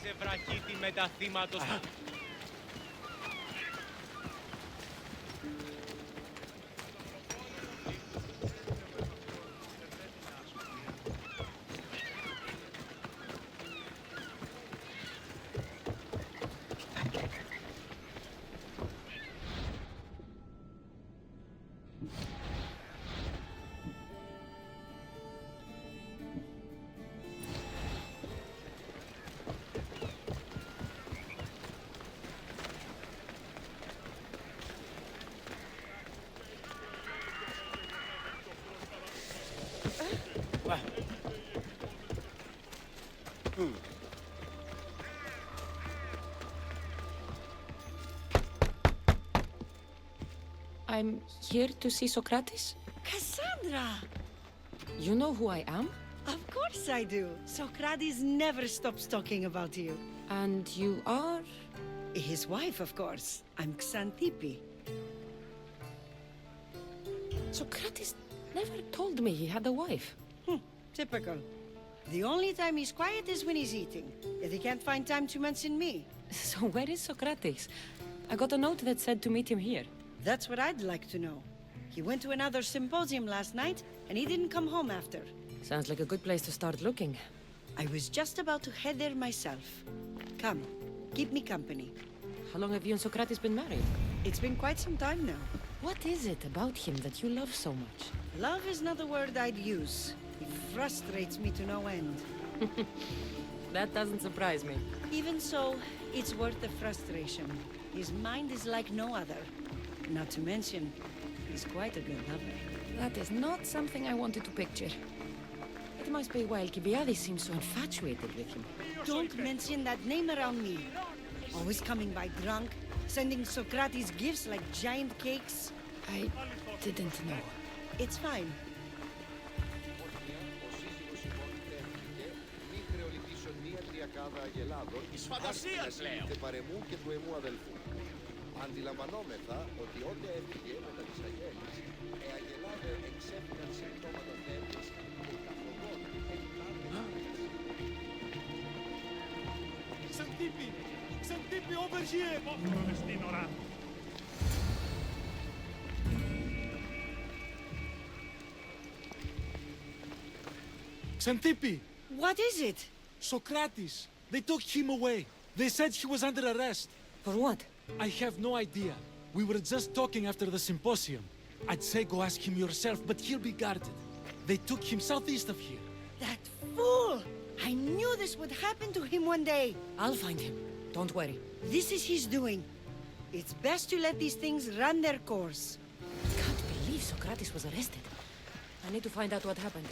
σε βραχίτη μεταθύματος. I'm here to see Sokrates. Cassandra! You know who I am? Of course I do. Sokrates never stops talking about you. And you are? His wife, of course. I'm Xanthippe. Sokrates never told me he had a wife. Typical. The only time he's quiet is when he's eating. Yet he can't find time to mention me. So where is Sokrates? I got a note that said to meet him here. That's what I'd like to know. He went to another symposium last night, and he didn't come home after. Sounds like a good place to start looking. I was just about to head there myself. Come, keep me company. How long have you and Sokrates been married? It's been quite some time now. What is it about him that you love so much? Love is not the word I'd use. He frustrates me to no end. That doesn't surprise me. Even so, it's worth the frustration. His mind is like no other. Not to mention, he's quite a good lover. That is not something I wanted to picture. It must be why Alcibiades seems so infatuated with him. Don't mention that name around me. Always coming by drunk, sending Socrates gifts like giant cakes. I didn't know. It's fine. Της φαντασίας, λέω! Παρεμού και του εμού αδελφού. Αντιλαμβανόμεθα ότι ό,τι έφυγε μετά τις αγέλες, αγελάδε εξέφυγαν συμπτώματα θέμης που καθοδόν Xanthippe! Xanthippe, over here! Πόφρονες την ώρα! Xanthippe! What is it? Sokrates! They took him away. They said he was under arrest. For what? I have no idea. We were just talking after the symposium. I'd say go ask him yourself, but he'll be guarded. They took him southeast of here. That fool! I knew this would happen to him one day. I'll find him. Don't worry. This is his doing. It's best to let these things run their course. Can't believe Sokrates was arrested. I need to find out what happened.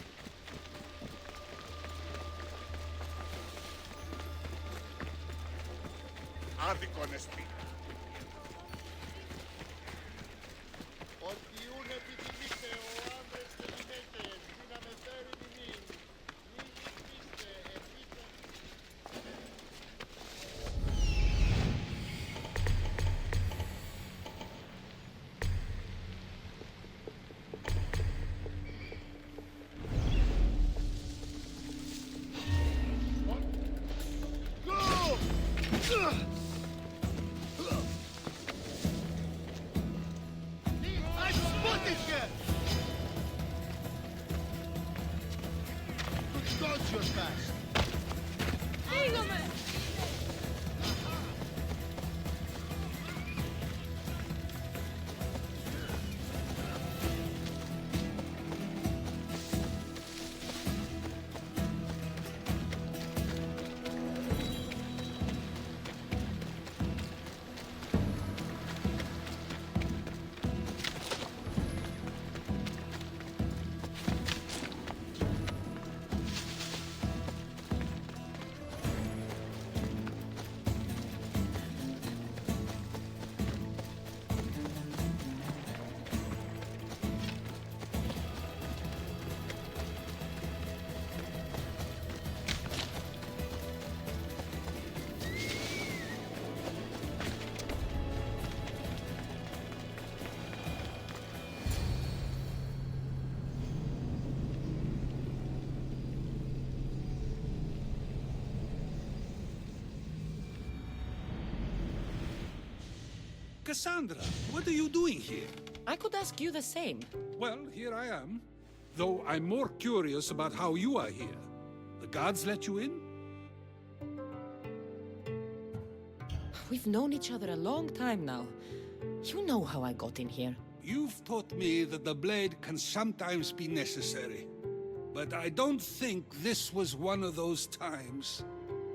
άδικον εστί. Ότι ούν επιθυμείτε ο άνδρες και γυναίκες, να με φέρει μηνύν. Μην λυπήστε, επίτε. Cassandra, what are you doing here? I could ask you the same. Well, here I am. Though I'm more curious about how you are here. The guards let you in? We've known each other a long time now. You know how I got in here. You've taught me that the blade can sometimes be necessary. But I don't think this was one of those times.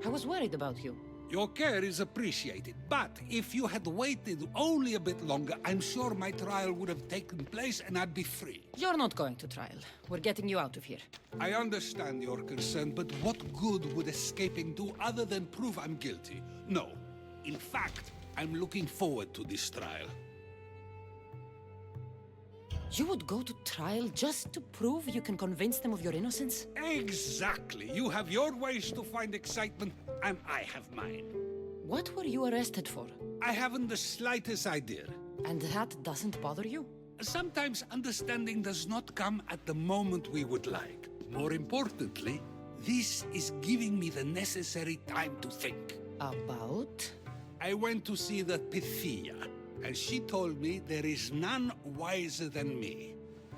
I was worried about you. Your care is appreciated, but if you had waited only a bit longer, I'm sure my trial would have taken place and I'd be free. You're not going to trial. We're getting you out of here. I understand your concern, but what good would escaping do other than prove I'm guilty? No. In fact, I'm looking forward to this trial. You would go to trial just to prove you can convince them of your innocence? Exactly. You have your ways to find excitement, and I have mine. What were you arrested for? I haven't the slightest idea. And that doesn't bother you? Sometimes understanding does not come at the moment we would like. More importantly, this is giving me the necessary time to think. About? I went to see the Pythia, and she told me there is none wiser than me.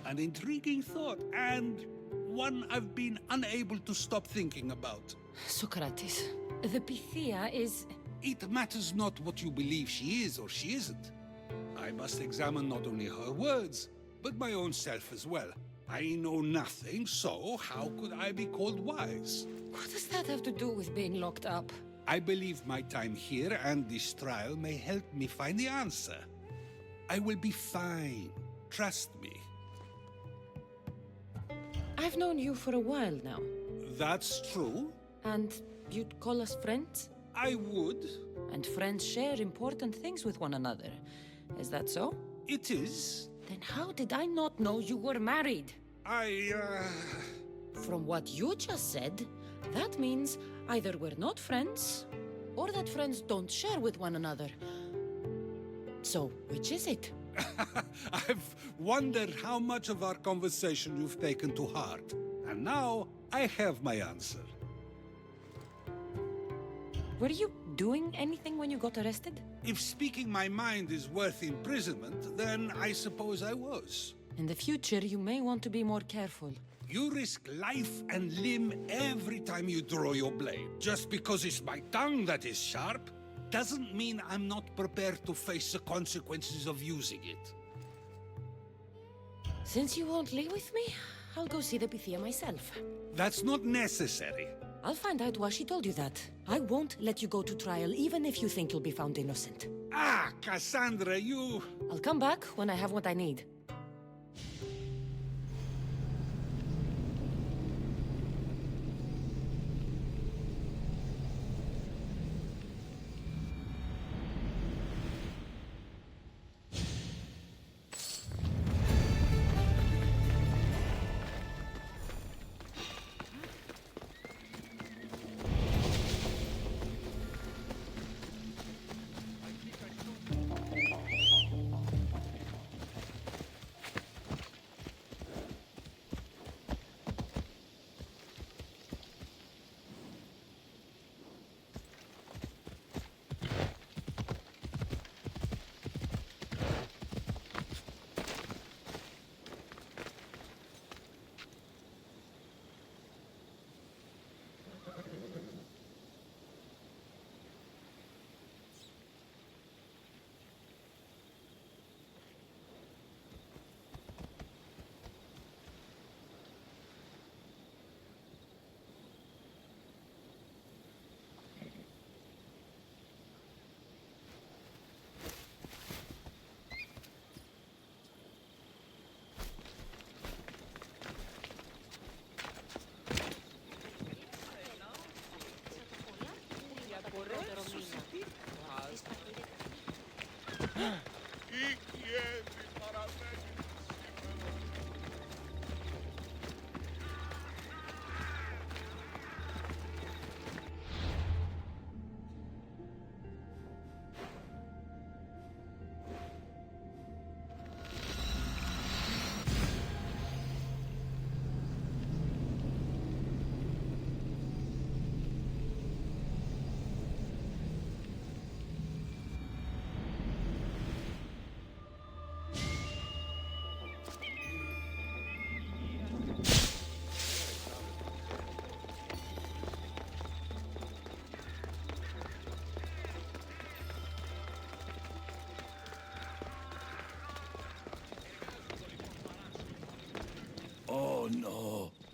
An intriguing thought, and one I've been unable to stop thinking about. Sokrates, the Pythia is... It matters not what you believe she is or she isn't. I must examine not only her words, but my own self as well. I know nothing, so how could I be called wise? What does that have to do with being locked up? I believe my time here and this trial may help me find the answer. I will be fine. Trust me. I've known you for a while now. That's true. And you'd call us friends? I would. And friends share important things with one another. Is that so? It is. Then how did I not know you were married? From what you just said, that means either we're not friends, or that friends don't share with one another. So, which is it? I've wondered how much of our conversation you've taken to heart. And now, I have my answer. Were you doing anything when you got arrested? If speaking my mind is worth imprisonment, then I suppose I was. In the future, you may want to be more careful. You risk life and limb every time you draw your blade. Just because it's my tongue that is sharp, doesn't mean I'm not prepared to face the consequences of using it. Since you won't leave with me, I'll go see the Pythia myself. That's not necessary. I'll find out why she told you that. I won't let you go to trial, even if you think you'll be found innocent. Ah, Cassandra, you... I'll come back when I have what I need.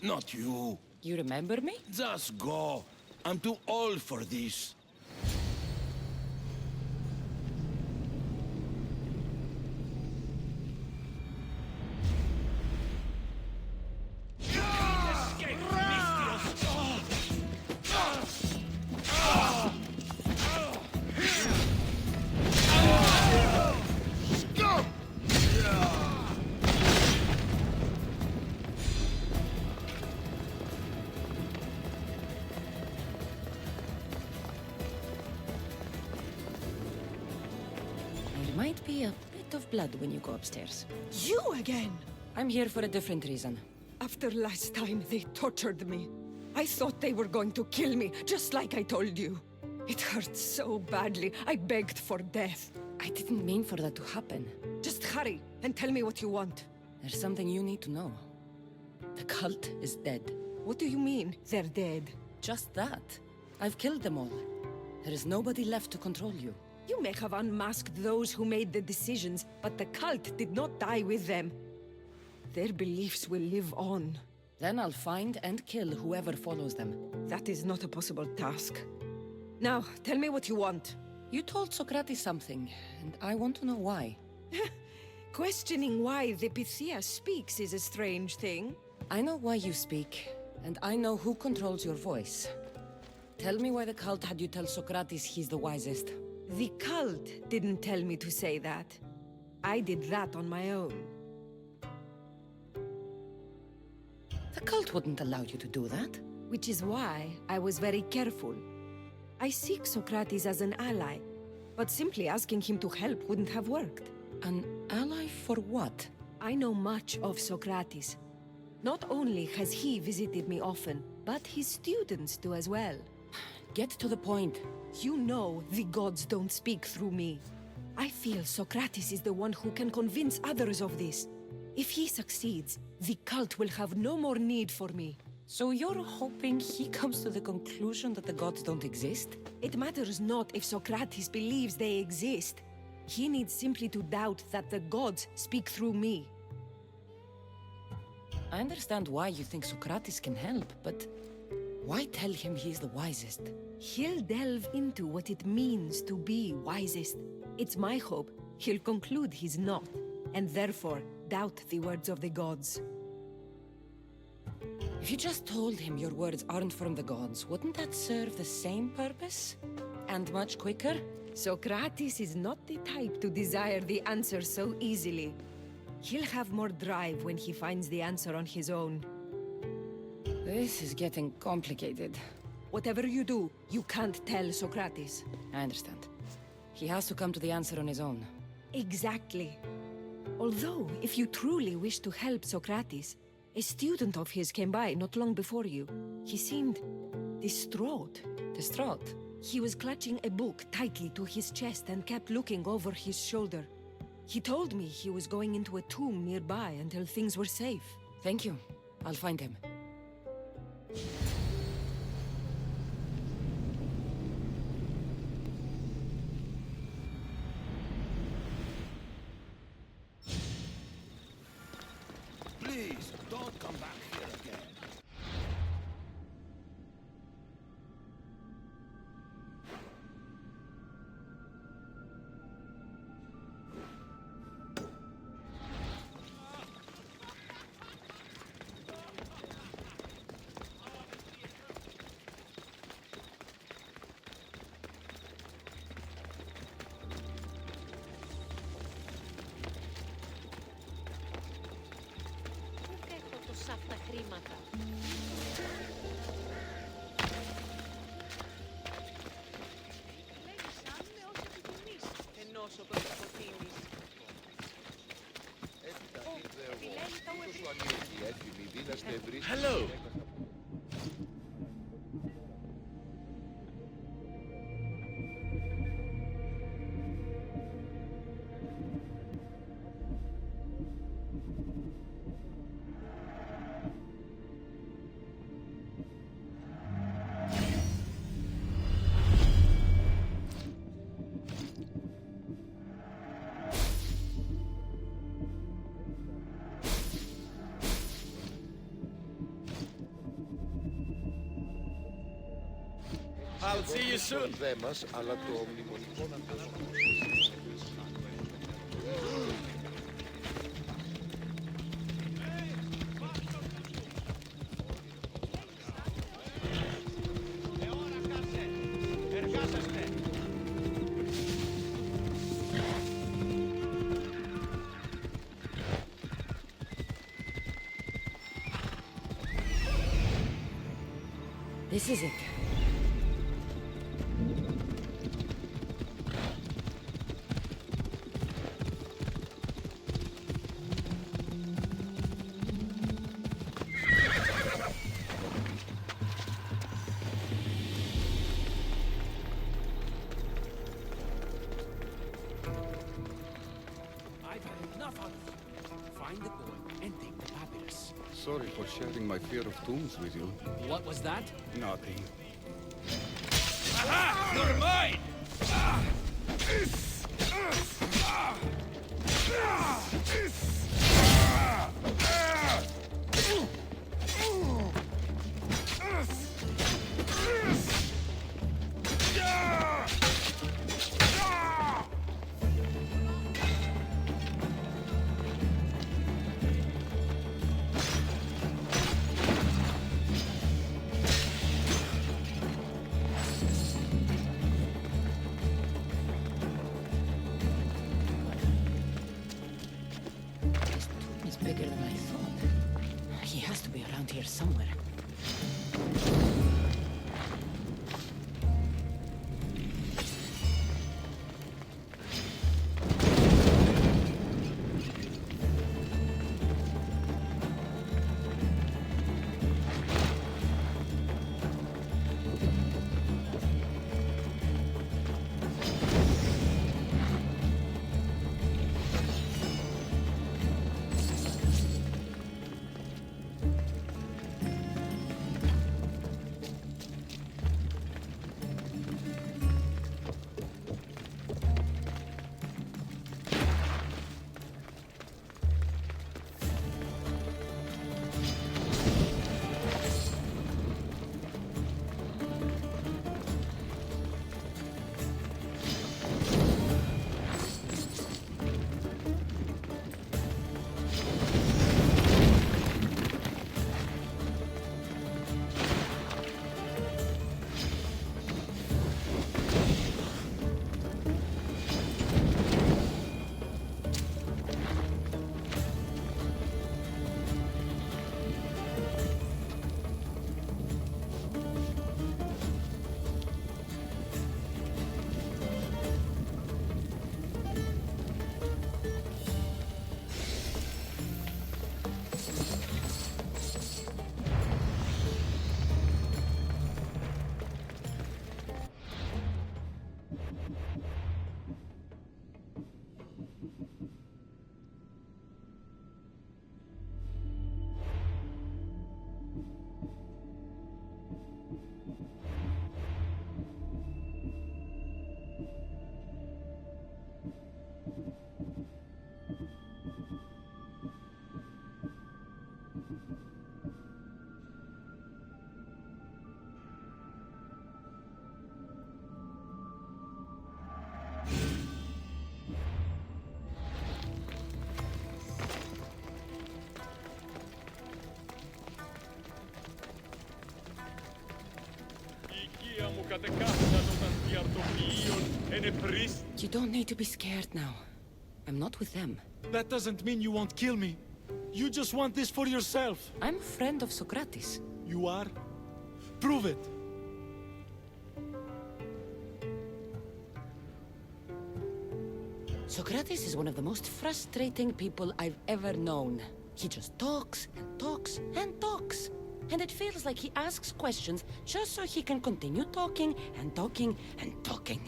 Not you. You remember me? Just go. I'm too old for this. There might be a bit of blood when you go upstairs. You again! I'm here for a different reason. After last time, they tortured me. I thought they were going to kill me, just like I told you. It hurt so badly, I begged for death. I didn't mean for that to happen. Just hurry, and tell me what you want. There's something you need to know. The cult is dead. What do you mean, they're dead? Just that. I've killed them all. There is nobody left to control you. You may have unmasked those who made the decisions, but the cult did not die with them. Their beliefs will live on. Then I'll find and kill whoever follows them. That is not a possible task. Now, tell me what you want. You told Sokrates something, and I want to know why. Questioning why the Pythia speaks is a strange thing. I know why you speak, and I know who controls your voice. Tell me why the cult had you tell Sokrates he's the wisest. The cult didn't tell me to say that. I did that on my own. The cult wouldn't allow you to do that. Which is why I was very careful. I seek Sokrates as an ally, but simply asking him to help wouldn't have worked. An ally for what? I know much of Sokrates. Not only has he visited me often, but his students do as well. Get to the point. You know the gods don't speak through me. I feel Sokrates is the one who can convince others of this. If he succeeds, the cult will have no more need for me. So you're hoping he comes to the conclusion that the gods don't exist? It matters not if Sokrates believes they exist. He needs simply to doubt that the gods speak through me. I understand why you think Sokrates can help, but why tell him he's the wisest? He'll delve into what it means to be wisest. It's my hope he'll conclude he's not, and therefore doubt the words of the gods. If you just told him your words aren't from the gods, wouldn't that serve the same purpose? And much quicker? Sokrates is not the type to desire the answer so easily. He'll have more drive when he finds the answer on his own. This is getting complicated. Whatever you do, you can't tell Sokrates. I understand. He has to come to the answer on his own. Exactly. Although, if you truly wish to help Sokrates, a student of his came by not long before you. He seemed distraught. Distraught? He was clutching a book tightly to his chest and kept looking over his shoulder. He told me he was going into a tomb nearby until things were safe. Thank you. I'll find him. Please, don't come back here again. Αυτά χρήματα. Λέγεις σαν με όσοι επιθυμείς, ενώ σου προτιμείς. Hello. I'll see you soon. Δε μας, αλλά το μνημονικό να το This is it. I've had enough of it. Find the boy and take the papyrus. Sorry for sharing my fear of tombs with you. What was that? Nothing. Aha! You're mine! This tomb is bigger than I thought. He has to be around here somewhere. You don't need to be scared now. I'm not with them. That doesn't mean you won't kill me. You just want this for yourself. I'm a friend of Sokrates. You are? Prove it. Sokrates is one of the most frustrating people I've ever known. He just talks and talks and talks. And it feels like he asks questions just so he can continue talking and talking and talking.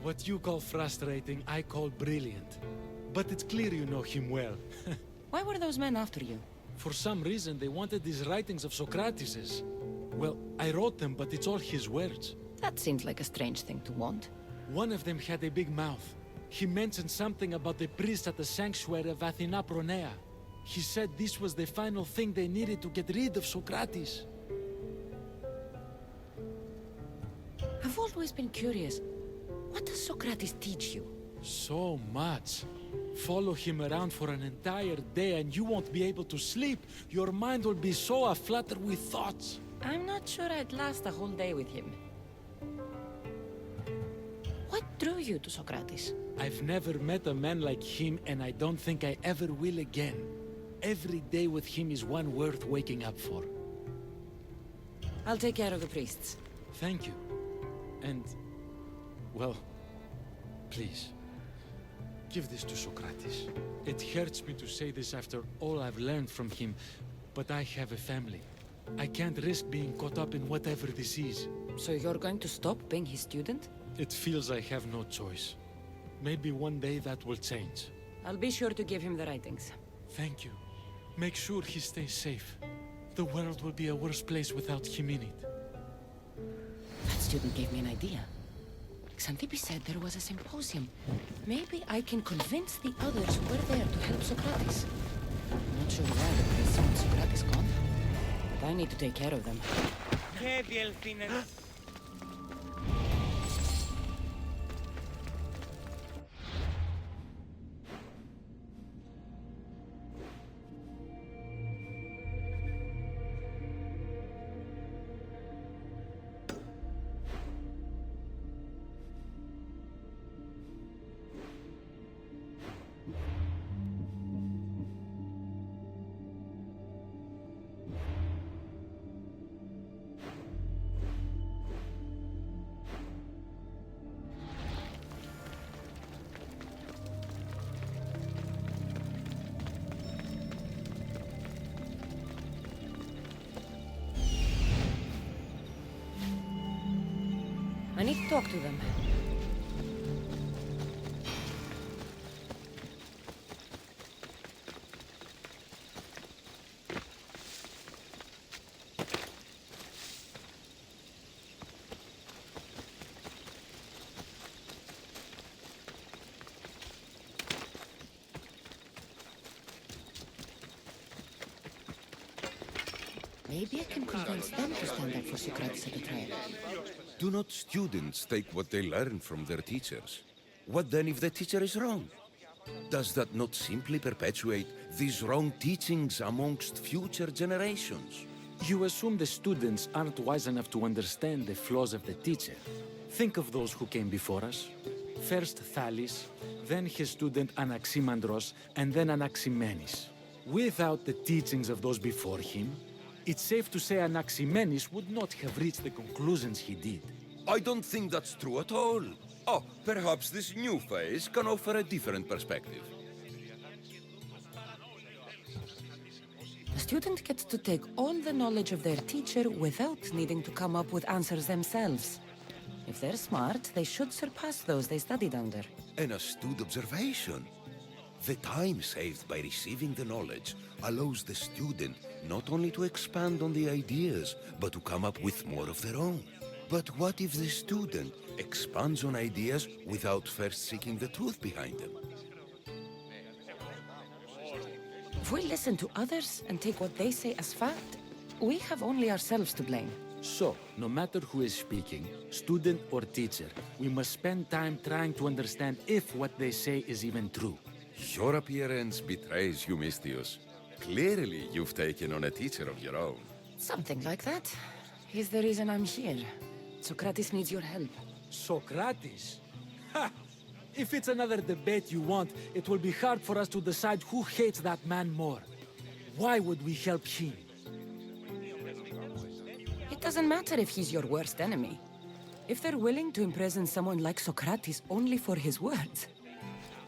What you call frustrating, I call brilliant. But it's clear you know him well. Why were those men after you? For some reason, they wanted these writings of Socrates's. Well, I wrote them, but it's all his words. That seems like a strange thing to want. One of them had a big mouth. He mentioned something about the priest at the sanctuary of Athena Pronea. He said this was the final thing they needed to get rid of Socrates. Of always been curious. What does Sokrates teach you? So much. Follow him around for an entire day and you won't be able to sleep. Your mind will be so aflutter with thoughts. I'm not sure I'd last a whole day with him. What drew you to Sokrates? I've never met a man like him and I don't think I ever will again. Every day with him is one worth waking up for. I'll take care of the priests. Thank you. And, well, please, give this to Sokrates. It hurts me to say this after all I've learned from him, but I have a family. I can't risk being caught up in whatever this is. So you're going to stop being his student? It feels I have no choice. Maybe one day that will change. I'll be sure to give him the writings. Thank you. Make sure he stays safe. The world will be a worse place without him in it. That student gave me an idea. Xanthippe said there was a symposium. Maybe I can convince the others who were there to help Sokrates. I'm not sure where the priests want Sokrates gone, but I need to take care of them. I need to talk to them. Maybe I can convince them to stand up for Sokrates at the trial. Do not students take what they learn from their teachers? What then if the teacher is wrong? Does that not simply perpetuate these wrong teachings amongst future generations? You assume the students aren't wise enough to understand the flaws of the teacher. Think of those who came before us. First Thales, then his student Anaximandros, and then Anaximenes. Without the teachings of those before him, it's safe to say Anaximenes would not have reached the conclusions he did. I don't think that's true at all. Oh, perhaps this new phase can offer a different perspective. The student gets to take all the knowledge of their teacher without needing to come up with answers themselves. If they're smart, they should surpass those they studied under. An astute observation. The time saved by receiving the knowledge allows the student not only to expand on the ideas, but to come up with more of their own. But what if the student expands on ideas without first seeking the truth behind them? If we listen to others and take what they say as fact, we have only ourselves to blame. So, no matter who is speaking, student or teacher, we must spend time trying to understand if what they say is even true. Your appearance betrays you, Mystius. Clearly, you've taken on a teacher of your own. Something like that. He's the reason I'm here. Sokrates needs your help. Sokrates? Ha! If it's another debate you want, it will be hard for us to decide who hates that man more. Why would we help him? It doesn't matter if he's your worst enemy. If they're willing to imprison someone like Sokrates only for his words,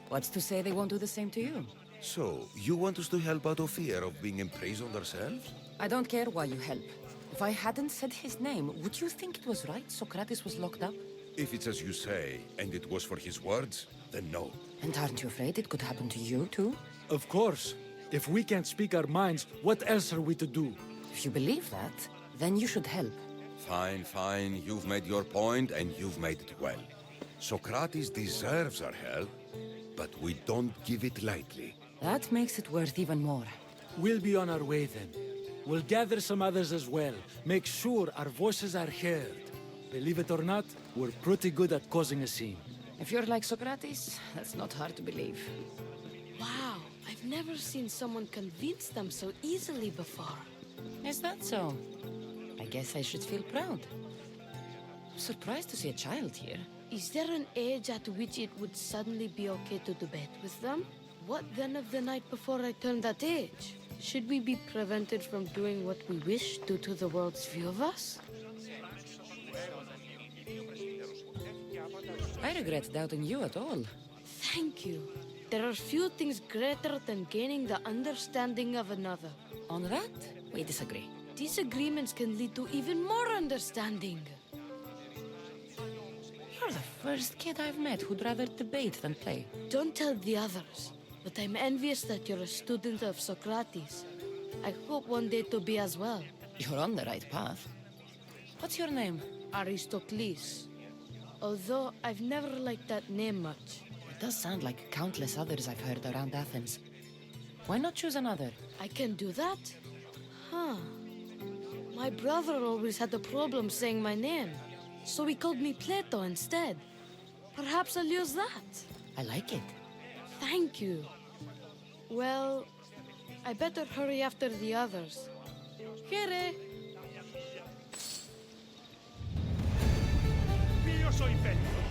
what's to say they won't do the same to you? So, you want us to help out of fear of being imprisoned ourselves? I don't care why you help. If I hadn't said his name, would you think it was right Sokrates was locked up? If it's as you say, and it was for his words, then no. And aren't you afraid it could happen to you, too? Of course. If we can't speak our minds, what else are we to do? If you believe that, then you should help. Fine, fine. You've made your point, and you've made it well. Sokrates deserves our help, but we don't give it lightly. That makes it worth even more. We'll be on our way then. We'll gather some others as well. Make sure our voices are heard. Believe it or not, we're pretty good at causing a scene. If you're like Sokrates, that's not hard to believe. Wow, I've never seen someone convince them so easily before. Is that so? I guess I should feel proud. I'm surprised to see a child here. Is there an age at which it would suddenly be okay to debate with them? What then of the night before I turned that age? Should we be prevented from doing what we wish due to the world's view of us? I regret doubting you at all. Thank you. There are few things greater than gaining the understanding of another. On that, we disagree. Disagreements can lead to even more understanding. You're the first kid I've met who'd rather debate than play. Don't tell the others, but I'm envious that you're a student of Sokrates. I hope one day to be as well. You're on the right path. What's your name? Aristocles. Although I've never liked that name much. It does sound like countless others I've heard around Athens. Why not choose another? I can do that? Huh. My brother always had a problem saying my name, so he called me Plato instead. Perhaps I'll use that. I like it. Thank you. Well, I better hurry after the others. Here. Io soy bello.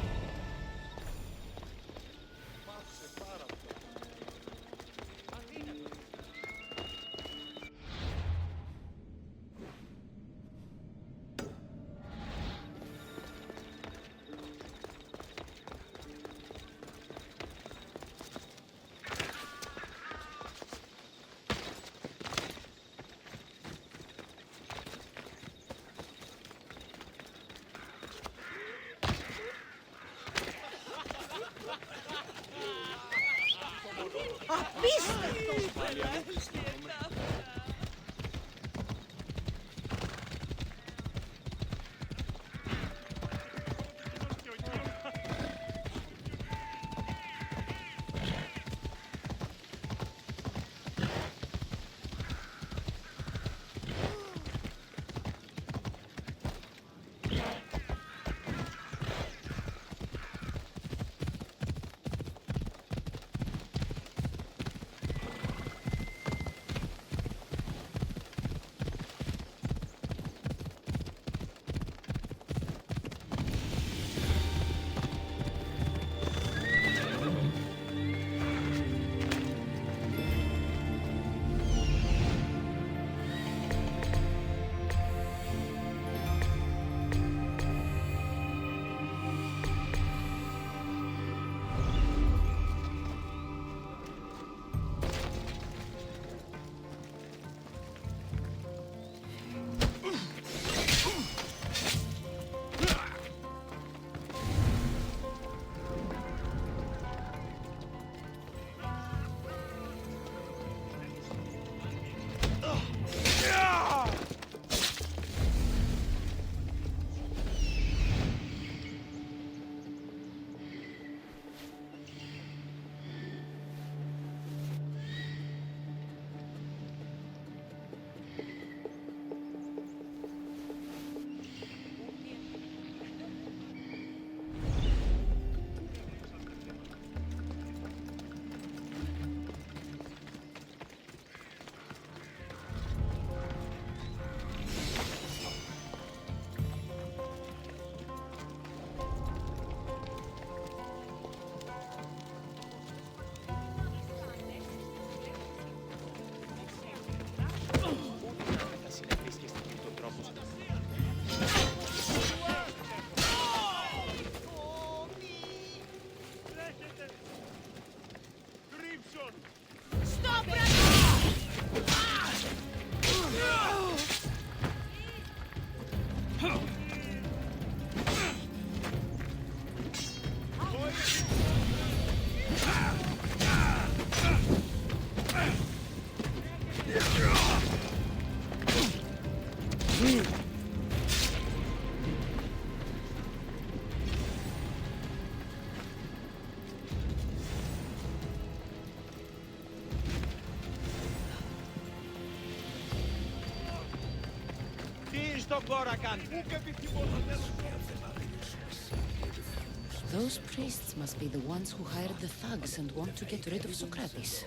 Those priests must be the ones who hired the thugs and want to get rid of Sokrates.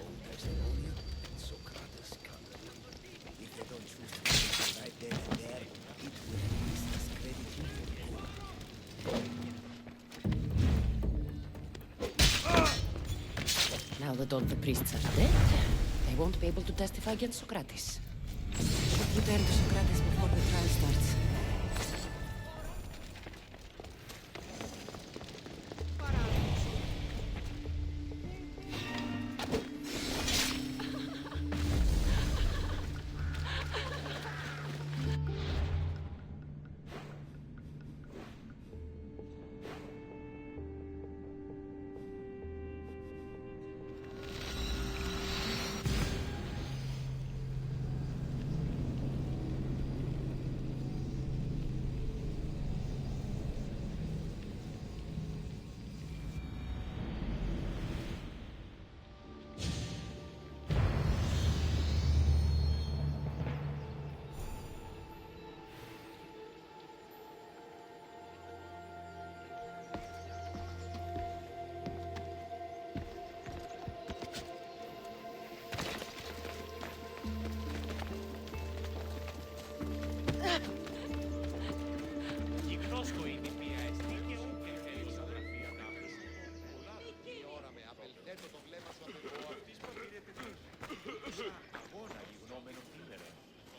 Now that all the priests are dead, they won't be able to testify against Sokrates. Should return to Sokrates before the trial starts.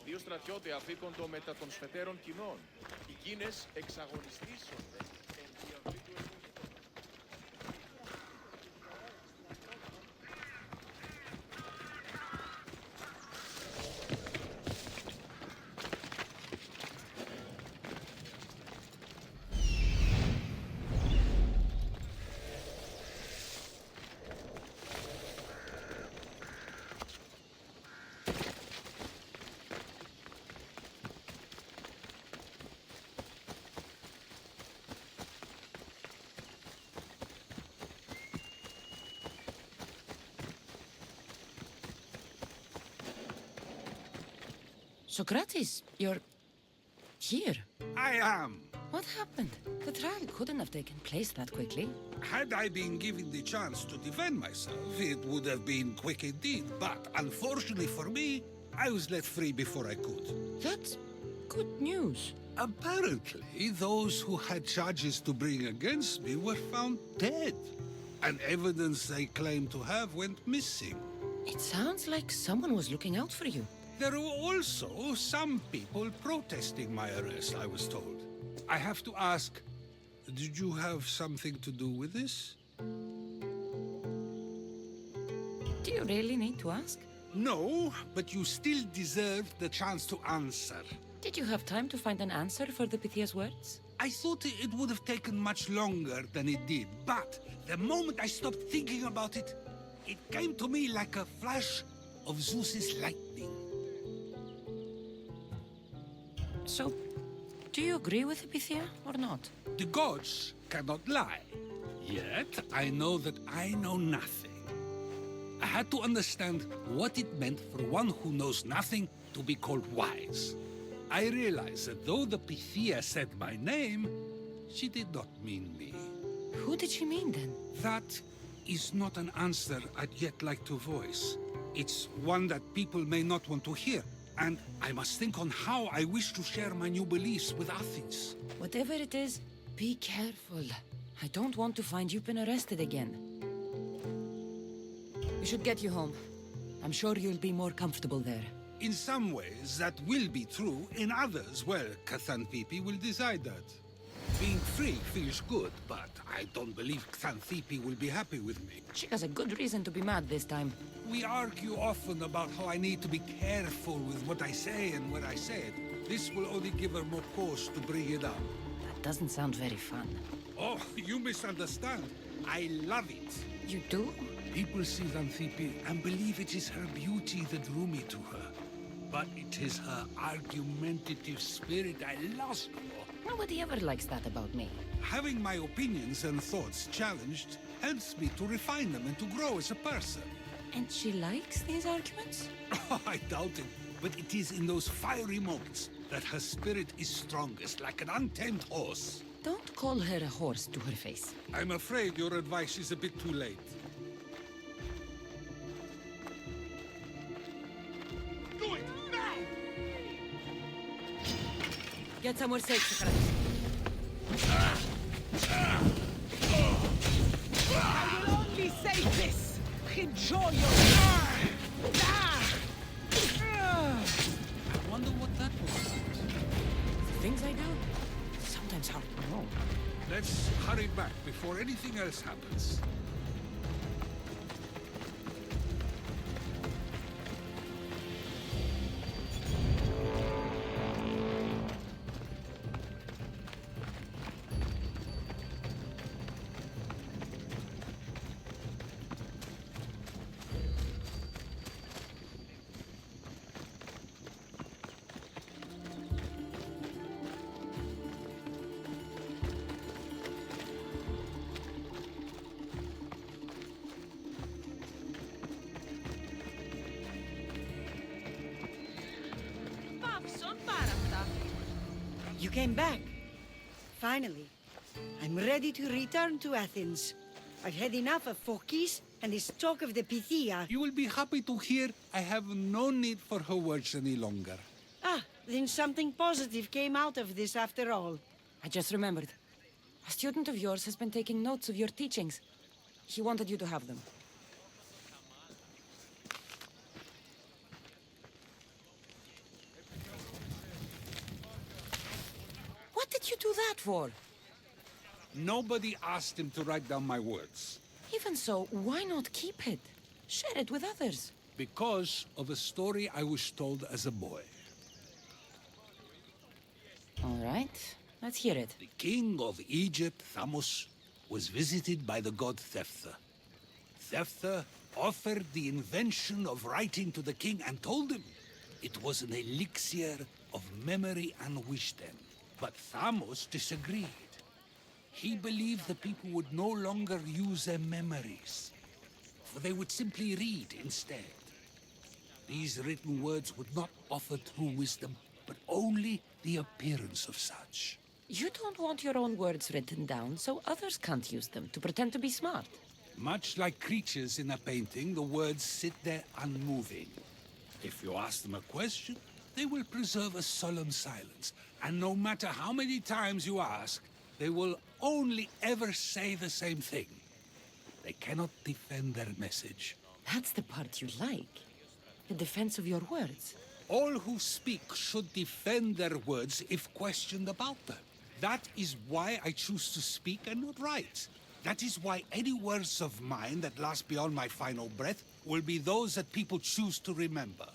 Δύο στρατιώτε αφήκοντο μετά των σφετέρων κοινών. Εκείνες εξαγωνιστήσονται. Sokrates, you're here. I am. What happened? The trial couldn't have taken place that quickly. Had I been given the chance to defend myself, it would have been quick indeed. But unfortunately for me, I was let free before I could. That's good news. Apparently, those who had charges to bring against me were found dead. And evidence they claimed to have went missing. It sounds like someone was looking out for you. There were also some people protesting my arrest, I was told. I have to ask, did you have something to do with this? Do you really need to ask? No, but you still deserve the chance to answer. Did you have time to find an answer for the Pythia's words? I thought it would have taken much longer than it did, but the moment I stopped thinking about it, it came to me like a flash of Zeus's lightning. So, do you agree with the Pythia or not? The gods cannot lie. Yet, I know that I know nothing. I had to understand what it meant for one who knows nothing to be called wise. I realized that though the Pythia said my name, she did not mean me. Who did she mean then? That is not an answer I'd yet like to voice. It's one that people may not want to hear. And I must think on how I wish to share my new beliefs with Athens. Whatever it is, be careful. I don't want to find you've been arrested again. We should get you home. I'm sure you'll be more comfortable there. In some ways, that will be true. In others, well, Xanthippe will decide that. Being free feels good, but I don't believe Xanthippe will be happy with me. She has a good reason to be mad this time. We argue often about how I need to be careful with what I say and where I say it. This will only give her more cause to bring it up. That doesn't sound very fun. Oh, you misunderstand. I love it. You do? People see Xanthippe and believe it is her beauty that drew me to her. But it is her argumentative spirit I lust for. Nobody ever likes that about me. Having my opinions and thoughts challenged helps me to refine them and to grow as a person. And she likes these arguments? I doubt it, but it is in those fiery moments that her spirit is strongest, like an untamed horse. Don't call her a horse to her face. I'm afraid your advice is a bit too late. Do it now! Get somewhere safe, Sokrates. I will only say this. Enjoy your... I wonder what that was. The things I do, sometimes hard to know. Let's hurry back before anything else happens. You came back. Finally. I'm ready to return to Athens. I've had enough of Phokis and his talk of the Pythia. You will be happy to hear I have no need for her words any longer. Ah, then something positive came out of this after all. I just remembered. A student of yours has been taking notes of your teachings. He wanted you to have them. What did you do that for? Nobody asked him to write down my words. Even so, why not keep it? Share it with others. Because of a story I was told as a boy. All right, let's hear it. The king of Egypt, Thamos, was visited by the god Thephtha. Thephtha offered the invention of writing to the king and told him it was an elixir of memory and wisdom. But Thamos disagreed. He believed the people would no longer use their memories, for they would simply read instead. These written words would not offer true wisdom, but only the appearance of such. You don't want your own words written down, so others can't use them to pretend to be smart. Much like creatures in a painting, the words sit there unmoving. If you ask them a question, they will preserve a solemn silence. And no matter how many times you ask, they will only ever say the same thing. They cannot defend their message. That's the part you like. The defense of your words. All who speak should defend their words if questioned about them. That is why I choose to speak and not write. That is why any words of mine that last beyond my final breath will be those that people choose to remember.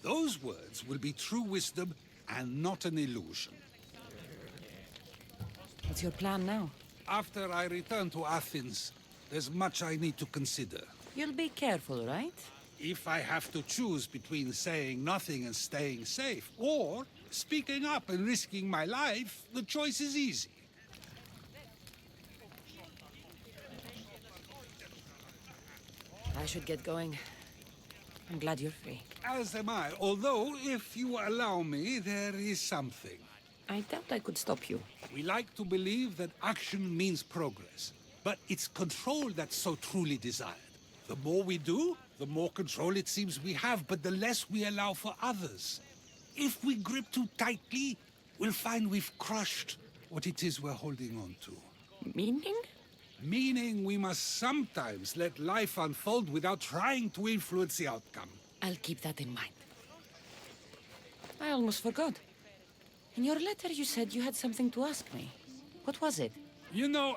Those words will be true wisdom and not an illusion. What's your plan now? After I return to Athens, there's much I need to consider. You'll be careful, right? If I have to choose between saying nothing and staying safe, or speaking up and risking my life, the choice is easy. I should get going. I'm glad you're free. As am I, although, if you allow me, there is something. I doubt I could stop you. We like to believe that action means progress, but it's control that's so truly desired. The more we do, the more control it seems we have, but the less we allow for others. If we grip too tightly, we'll find we've crushed what it is we're holding on to. Meaning? Meaning we must sometimes let life unfold without trying to influence the outcome. I'll keep that in mind. I almost forgot. In your letter you said you had something to ask me. What was it? You know,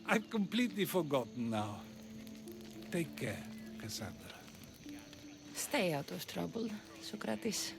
I've completely forgotten now. Take care, Cassandra. Stay out of trouble, Sokrates.